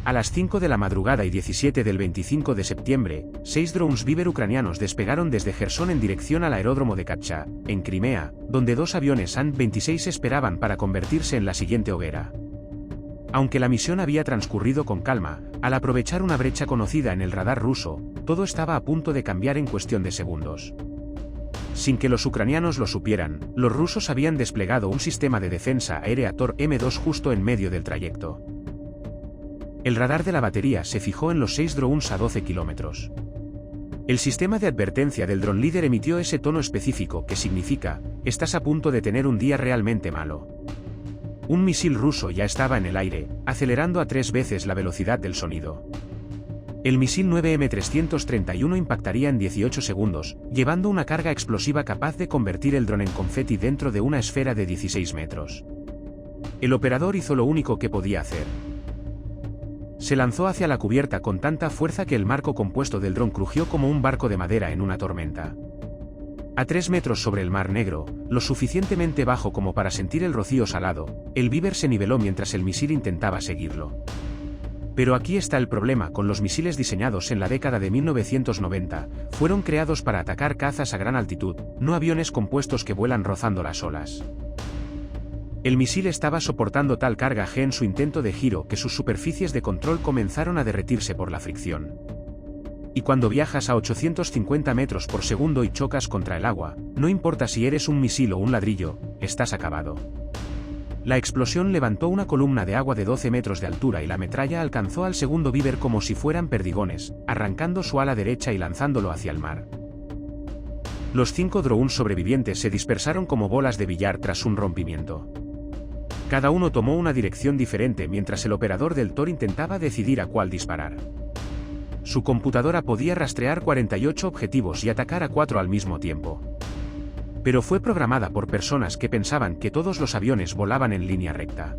A las 5 de la madrugada y 17 del 25 de septiembre, 6 drones Viper ucranianos despegaron desde Jersón en dirección al aeródromo de Katcha, en Crimea, donde 2 aviones An-26 esperaban para convertirse en la siguiente hoguera. Aunque la misión había transcurrido con calma, al aprovechar una brecha conocida en el radar ruso, todo estaba a punto de cambiar en cuestión de segundos. Sin que los ucranianos lo supieran, los rusos habían desplegado un sistema de defensa aérea Tor M2 justo en medio del trayecto. El radar de la batería se fijó en los 6 drones a 12 kilómetros. El sistema de advertencia del dron líder emitió ese tono específico que significa: estás a punto de tener un día realmente malo. Un misil ruso ya estaba en el aire, acelerando a 3 veces la velocidad del sonido. El misil 9M331 impactaría en 18 segundos, llevando una carga explosiva capaz de convertir el dron en confeti dentro de una esfera de 16 metros. El operador hizo lo único que podía hacer. Se lanzó hacia la cubierta con tanta fuerza que el marco compuesto del dron crujió como un barco de madera en una tormenta. A 3 metros sobre el Mar Negro, lo suficientemente bajo como para sentir el rocío salado, el Viper se niveló mientras el misil intentaba seguirlo. Pero aquí está el problema con los misiles diseñados en la década de 1990, fueron creados para atacar cazas a gran altitud, no aviones compuestos que vuelan rozando las olas. El misil estaba soportando tal carga G en su intento de giro que sus superficies de control comenzaron a derretirse por la fricción. Y cuando viajas a 850 metros por segundo y chocas contra el agua, no importa si eres un misil o un ladrillo, estás acabado. La explosión levantó una columna de agua de 12 metros de altura y la metralla alcanzó al segundo Viper como si fueran perdigones, arrancando su ala derecha y lanzándolo hacia el mar. Los 5 drones sobrevivientes se dispersaron como bolas de billar tras un rompimiento. Cada uno tomó una dirección diferente mientras el operador del Tor intentaba decidir a cuál disparar. Su computadora podía rastrear 48 objetivos y atacar a 4 al mismo tiempo. Pero fue programada por personas que pensaban que todos los aviones volaban en línea recta.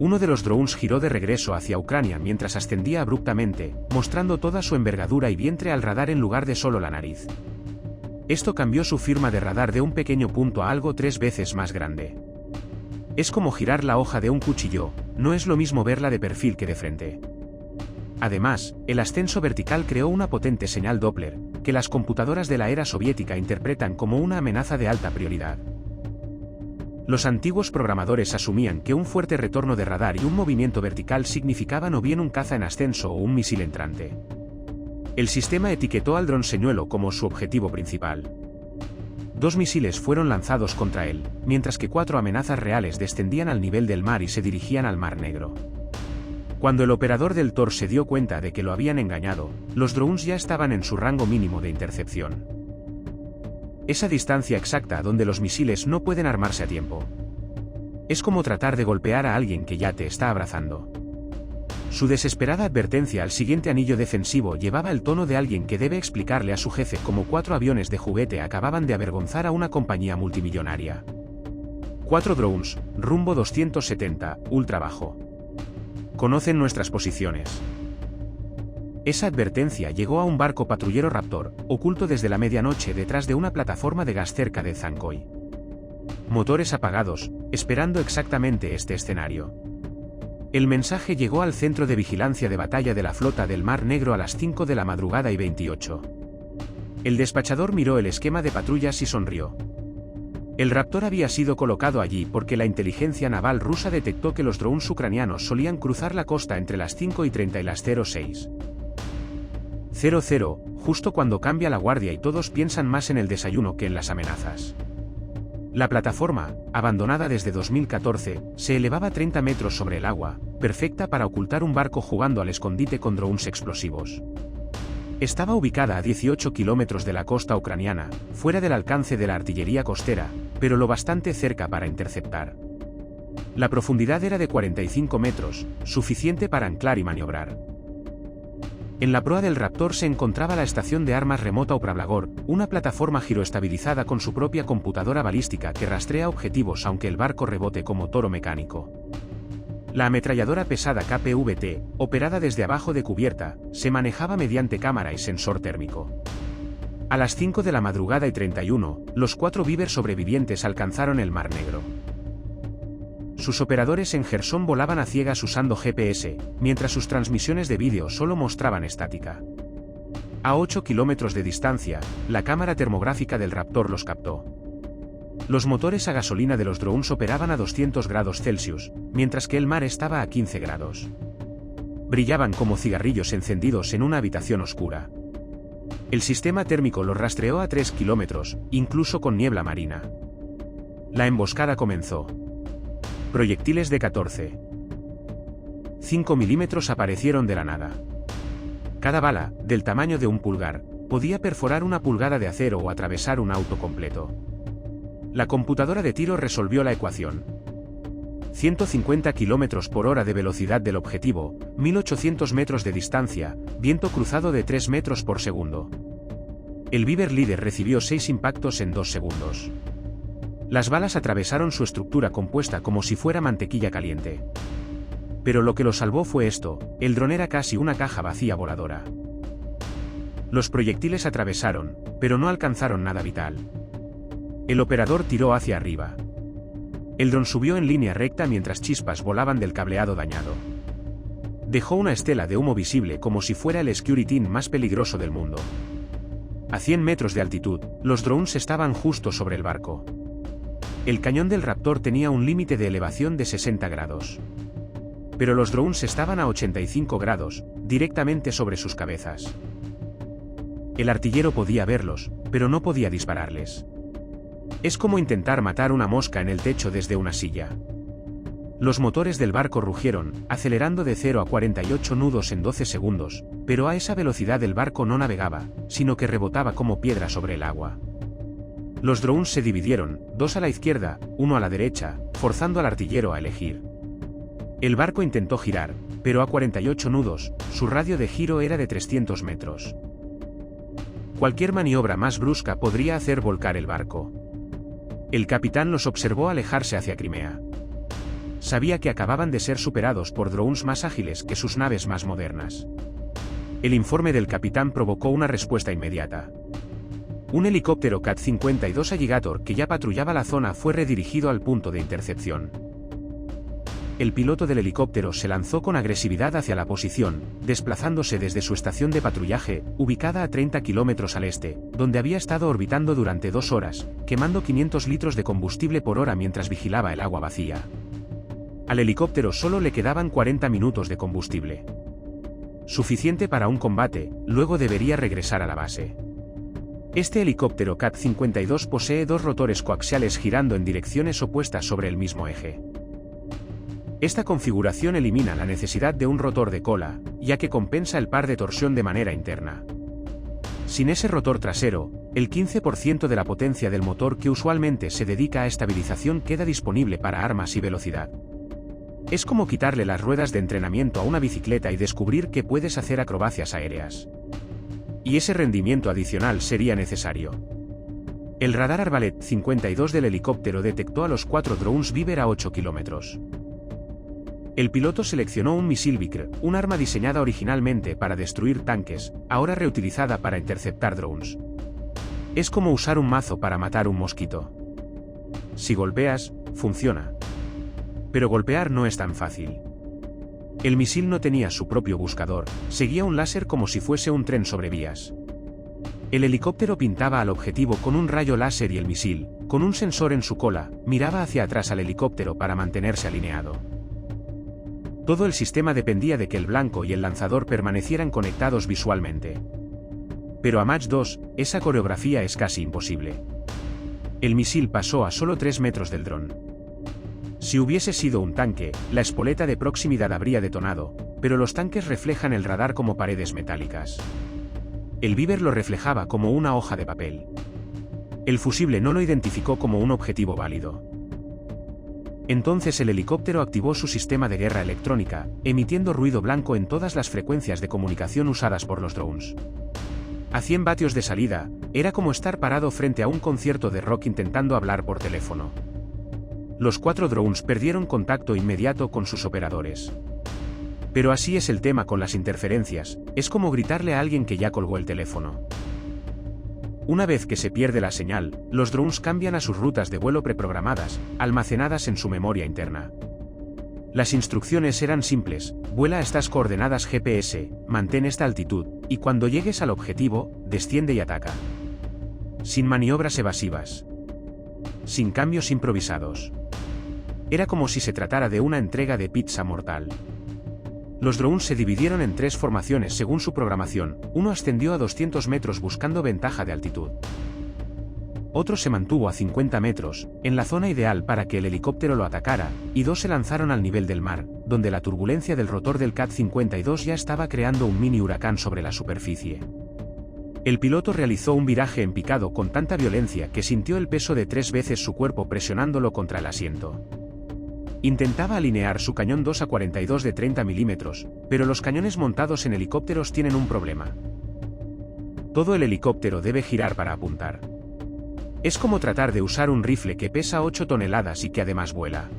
Uno de los drones giró de regreso hacia Ucrania mientras ascendía abruptamente, mostrando toda su envergadura y vientre al radar en lugar de solo la nariz. Esto cambió su firma de radar de un pequeño punto a algo 3 veces más grande. Es como girar la hoja de un cuchillo, no es lo mismo verla de perfil que de frente. Además, el ascenso vertical creó una potente señal Doppler, que las computadoras de la era soviética interpretan como una amenaza de alta prioridad. Los antiguos programadores asumían que un fuerte retorno de radar y un movimiento vertical significaban o bien un caza en ascenso o un misil entrante. El sistema etiquetó al dron señuelo como su objetivo principal. 2 misiles fueron lanzados contra él, mientras que 4 amenazas reales descendían al nivel del mar y se dirigían al Mar Negro. Cuando el operador del Tor se dio cuenta de que lo habían engañado, los drones ya estaban en su rango mínimo de intercepción. Esa distancia exacta donde los misiles no pueden armarse a tiempo. Es como tratar de golpear a alguien que ya te está abrazando. Su desesperada advertencia al siguiente anillo defensivo llevaba el tono de alguien que debe explicarle a su jefe cómo 4 aviones de juguete acababan de avergonzar a una compañía multimillonaria. 4 drones, rumbo 270, ultra bajo. Conocen nuestras posiciones. Esa advertencia llegó a un barco patrullero Raptor, oculto desde la medianoche detrás de una plataforma de gas cerca de Zankoy. Motores apagados, esperando exactamente este escenario. El mensaje llegó al centro de vigilancia de batalla de la flota del Mar Negro a las 5 de la madrugada y 28. El despachador miró el esquema de patrullas y sonrió. El Raptor había sido colocado allí porque la inteligencia naval rusa detectó que los drones ucranianos solían cruzar la costa entre las 5:30 y las 06:00, justo cuando cambia la guardia y todos piensan más en el desayuno que en las amenazas. La plataforma, abandonada desde 2014, se elevaba 30 metros sobre el agua, perfecta para ocultar un barco jugando al escondite con drones explosivos. Estaba ubicada a 18 kilómetros de la costa ucraniana, fuera del alcance de la artillería costera, pero lo bastante cerca para interceptar. La profundidad era de 45 metros, suficiente para anclar y maniobrar. En la proa del Raptor se encontraba la estación de armas remota Upravlagor, una plataforma giroestabilizada con su propia computadora balística que rastrea objetivos aunque el barco rebote como toro mecánico. La ametralladora pesada KPVT, operada desde abajo de cubierta, se manejaba mediante cámara y sensor térmico. A las 5 de la madrugada y 31, los 4 Viper sobrevivientes alcanzaron el Mar Negro. Sus operadores en Jersón volaban a ciegas usando GPS, mientras sus transmisiones de vídeo solo mostraban estática. A 8 kilómetros de distancia, la cámara termográfica del Raptor los captó. Los motores a gasolina de los drones operaban a 200 grados Celsius, mientras que el mar estaba a 15 grados. Brillaban como cigarrillos encendidos en una habitación oscura. El sistema térmico los rastreó a 3 kilómetros, incluso con niebla marina. La emboscada comenzó. Proyectiles de 14,5 milímetros aparecieron de la nada. Cada bala, del tamaño de un pulgar, podía perforar una pulgada de acero o atravesar un auto completo. La computadora de tiro resolvió la ecuación. 150 km por hora de velocidad del objetivo, 1800 metros de distancia, viento cruzado de 3 metros por segundo. El Beaver Leader recibió 6 impactos en 2 segundos. Las balas atravesaron su estructura compuesta como si fuera mantequilla caliente. Pero lo que lo salvó fue esto: el dron era casi una caja vacía voladora. Los proyectiles atravesaron, pero no alcanzaron nada vital. El operador tiró hacia arriba. El dron subió en línea recta mientras chispas volaban del cableado dañado. Dejó una estela de humo visible como si fuera el Securitin más peligroso del mundo. A 100 metros de altitud, los drones estaban justo sobre el barco. El cañón del Raptor tenía un límite de elevación de 60 grados. Pero los drones estaban a 85 grados, directamente sobre sus cabezas. El artillero podía verlos, pero no podía dispararles. Es como intentar matar una mosca en el techo desde una silla. Los motores del barco rugieron, acelerando de 0 a 48 nudos en 12 segundos, pero a esa velocidad el barco no navegaba, sino que rebotaba como piedra sobre el agua. Los drones se dividieron, 2 a la izquierda, 1 a la derecha, forzando al artillero a elegir. El barco intentó girar, pero a 48 nudos, su radio de giro era de 300 metros. Cualquier maniobra más brusca podría hacer volcar el barco. El capitán los observó alejarse hacia Crimea. Sabía que acababan de ser superados por drones más ágiles que sus naves más modernas. El informe del capitán provocó una respuesta inmediata. Un helicóptero CAT-52 Alligator que ya patrullaba la zona fue redirigido al punto de intercepción. El piloto del helicóptero se lanzó con agresividad hacia la posición, desplazándose desde su estación de patrullaje, ubicada a 30 kilómetros al este, donde había estado orbitando durante 2 horas, quemando 500 litros de combustible por hora mientras vigilaba el agua vacía. Al helicóptero solo le quedaban 40 minutos de combustible. Suficiente para un combate, luego debería regresar a la base. Este helicóptero CAT-52 posee 2 rotores coaxiales girando en direcciones opuestas sobre el mismo eje. Esta configuración elimina la necesidad de un rotor de cola, ya que compensa el par de torsión de manera interna. Sin ese rotor trasero, el 15% de la potencia del motor que usualmente se dedica a estabilización queda disponible para armas y velocidad. Es como quitarle las ruedas de entrenamiento a una bicicleta y descubrir que puedes hacer acrobacias aéreas. Y ese rendimiento adicional sería necesario. El radar Arbalet 52 del helicóptero detectó a los 4 drones Beaver a 8 kilómetros. El piloto seleccionó un misil Vickr, un arma diseñada originalmente para destruir tanques, ahora reutilizada para interceptar drones. Es como usar un mazo para matar un mosquito. Si golpeas, funciona. Pero golpear no es tan fácil. El misil no tenía su propio buscador, seguía un láser como si fuese un tren sobre vías. El helicóptero pintaba al objetivo con un rayo láser y el misil, con un sensor en su cola, miraba hacia atrás al helicóptero para mantenerse alineado. Todo el sistema dependía de que el blanco y el lanzador permanecieran conectados visualmente. Pero a Mach 2, esa coreografía es casi imposible. El misil pasó a solo 3 metros del dron. Si hubiese sido un tanque, la espoleta de proximidad habría detonado, pero los tanques reflejan el radar como paredes metálicas. El Beaver lo reflejaba como una hoja de papel. El fusible no lo identificó como un objetivo válido. Entonces el helicóptero activó su sistema de guerra electrónica, emitiendo ruido blanco en todas las frecuencias de comunicación usadas por los drones. A 100 vatios de salida, era como estar parado frente a un concierto de rock intentando hablar por teléfono. Los 4 drones perdieron contacto inmediato con sus operadores. Pero así es el tema con las interferencias, es como gritarle a alguien que ya colgó el teléfono. Una vez que se pierde la señal, los drones cambian a sus rutas de vuelo preprogramadas, almacenadas en su memoria interna. Las instrucciones eran simples: vuela a estas coordenadas GPS, mantén esta altitud, y cuando llegues al objetivo, desciende y ataca. Sin maniobras evasivas. Sin cambios improvisados. Era como si se tratara de una entrega de pizza mortal. Los drones se dividieron en 3 formaciones según su programación: uno ascendió a 200 metros buscando ventaja de altitud. Otro se mantuvo a 50 metros, en la zona ideal para que el helicóptero lo atacara, y 2 se lanzaron al nivel del mar, donde la turbulencia del rotor del CAT-52 ya estaba creando un mini huracán sobre la superficie. El piloto realizó un viraje en picado con tanta violencia que sintió el peso de 3 veces su cuerpo presionándolo contra el asiento. Intentaba alinear su cañón 2A42 de 30 milímetros, pero los cañones montados en helicópteros tienen un problema. Todo el helicóptero debe girar para apuntar. Es como tratar de usar un rifle que pesa 8 toneladas y que además vuela.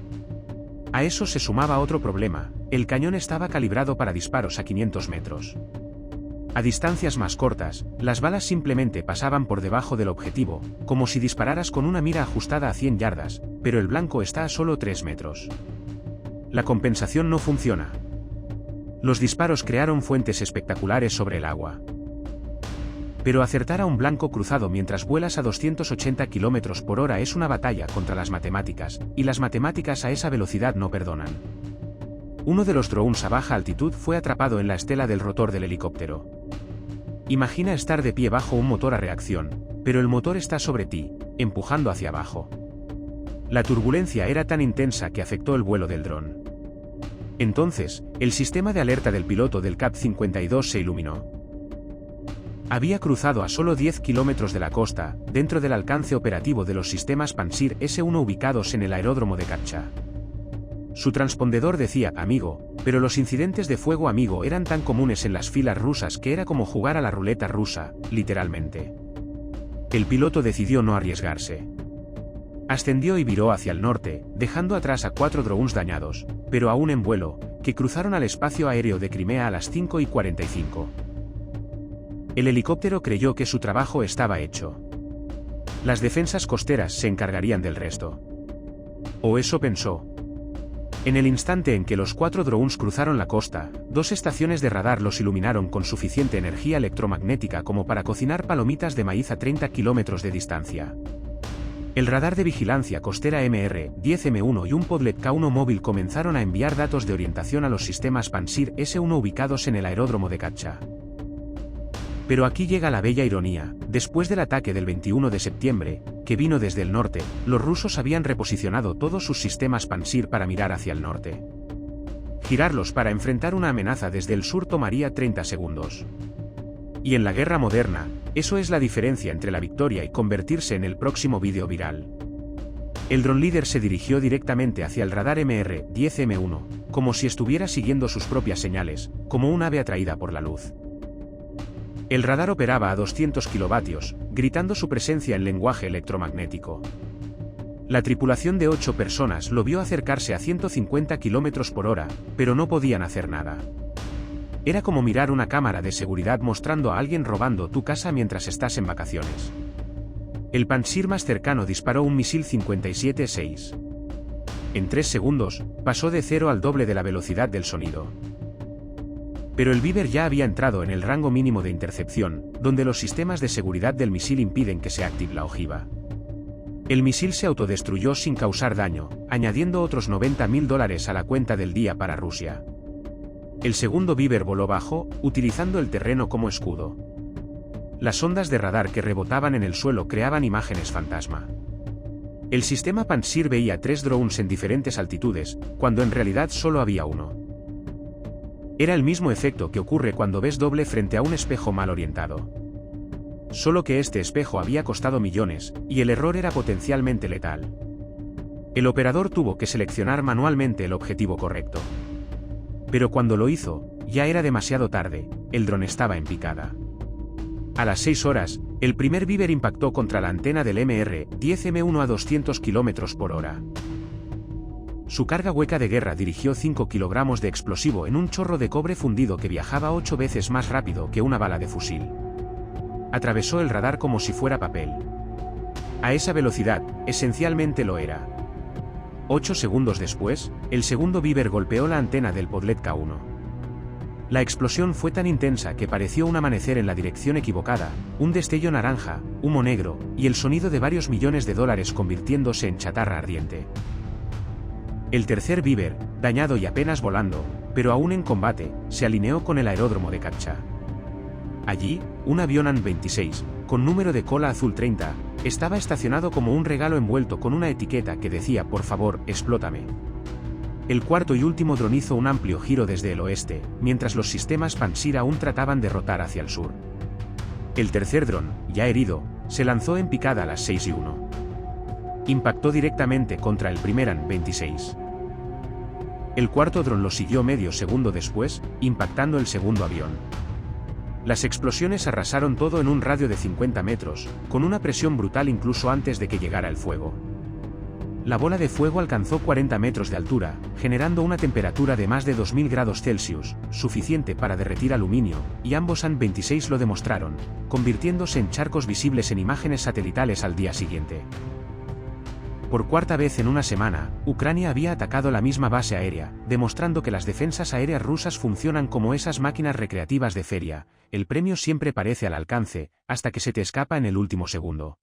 A eso se sumaba otro problema: el cañón estaba calibrado para disparos a 500 metros. A distancias más cortas, las balas simplemente pasaban por debajo del objetivo, como si dispararas con una mira ajustada a 100 yardas, pero el blanco está a solo 3 metros. La compensación no funciona. Los disparos crearon fuentes espectaculares sobre el agua. Pero acertar a un blanco cruzado mientras vuelas a 280 km por hora es una batalla contra las matemáticas, y las matemáticas a esa velocidad no perdonan. Uno de los drones a baja altitud fue atrapado en la estela del rotor del helicóptero. Imagina estar de pie bajo un motor a reacción, pero el motor está sobre ti, empujando hacia abajo. La turbulencia era tan intensa que afectó el vuelo del dron. Entonces, el sistema de alerta del piloto del CAT-52 se iluminó. Había cruzado a solo 10 kilómetros de la costa, dentro del alcance operativo de los sistemas Pantsir S-1 ubicados en el aeródromo de Katcha. Su transpondedor decía "amigo", pero los incidentes de fuego amigo eran tan comunes en las filas rusas que era como jugar a la ruleta rusa, literalmente. El piloto decidió no arriesgarse. Ascendió y viró hacia el norte, dejando atrás a 4 drones dañados, pero aún en vuelo, que cruzaron al espacio aéreo de Crimea a las 5:45. El helicóptero creyó que su trabajo estaba hecho. Las defensas costeras se encargarían del resto. O eso pensó. En el instante en que los 4 drones cruzaron la costa, 2 estaciones de radar los iluminaron con suficiente energía electromagnética como para cocinar palomitas de maíz a 30 kilómetros de distancia. El radar de vigilancia costera MR-10M1 y un Podlet K1 móvil comenzaron a enviar datos de orientación a los sistemas Pantsir S-1 ubicados en el aeródromo de Katcha. Pero aquí llega la bella ironía: después del ataque del 21 de septiembre, que vino desde el norte, los rusos habían reposicionado todos sus sistemas Pantsir para mirar hacia el norte. Girarlos para enfrentar una amenaza desde el sur tomaría 30 segundos. Y en la guerra moderna, eso es la diferencia entre la victoria y convertirse en el próximo vídeo viral. El dron líder se dirigió directamente hacia el radar MR-10M1, como si estuviera siguiendo sus propias señales, como un ave atraída por la luz. El radar operaba a 200 kilovatios, gritando su presencia en lenguaje electromagnético. La tripulación de 8 personas lo vio acercarse a 150 km por hora, pero no podían hacer nada. Era como mirar una cámara de seguridad mostrando a alguien robando tu casa mientras estás en vacaciones. El Pantsir más cercano disparó un misil 57-6. En 3 segundos, pasó de 0 al doble de la velocidad del sonido. Pero el Viper ya había entrado en el rango mínimo de intercepción, donde los sistemas de seguridad del misil impiden que se active la ojiva. El misil se autodestruyó sin causar daño, añadiendo otros $90.000 a la cuenta del día para Rusia. El segundo Viper voló bajo, utilizando el terreno como escudo. Las ondas de radar que rebotaban en el suelo creaban imágenes fantasma. El sistema Pantsir veía 3 drones en diferentes altitudes, cuando en realidad solo había uno. Era el mismo efecto que ocurre cuando ves doble frente a un espejo mal orientado. Solo que este espejo había costado millones, y el error era potencialmente letal. El operador tuvo que seleccionar manualmente el objetivo correcto. Pero cuando lo hizo, ya era demasiado tarde, el dron estaba en picada. A las 6 horas, el primer Viper impactó contra la antena del MR-10M1 a 200 km por hora. Su carga hueca de guerra dirigió 5 kilogramos de explosivo en un chorro de cobre fundido que viajaba 8 veces más rápido que una bala de fusil. Atravesó el radar como si fuera papel. A esa velocidad, esencialmente lo era. 8 segundos después, el segundo Viper golpeó la antena del Podletka 1. La explosión fue tan intensa que pareció un amanecer en la dirección equivocada, un destello naranja, humo negro, y el sonido de varios millones de dólares convirtiéndose en chatarra ardiente. El tercer Viper, dañado y apenas volando, pero aún en combate, se alineó con el aeródromo de Katcha. Allí, un avión An-26, con número de cola azul 30, estaba estacionado como un regalo envuelto con una etiqueta que decía «Por favor, explótame». El cuarto y último dron hizo un amplio giro desde el oeste, mientras los sistemas Pansir aún trataban de rotar hacia el sur. El tercer dron, ya herido, se lanzó en picada a las 6:01. Impactó directamente contra el primer An-26. El cuarto dron lo siguió medio segundo después, impactando el segundo avión. Las explosiones arrasaron todo en un radio de 50 metros, con una presión brutal incluso antes de que llegara el fuego. La bola de fuego alcanzó 40 metros de altura, generando una temperatura de más de 2000 grados Celsius, suficiente para derretir aluminio, y ambos An-26 lo demostraron, convirtiéndose en charcos visibles en imágenes satelitales al día siguiente. Por cuarta vez en una semana, Ucrania había atacado la misma base aérea, demostrando que las defensas aéreas rusas funcionan como esas máquinas recreativas de feria, el premio siempre parece al alcance, hasta que se te escapa en el último segundo.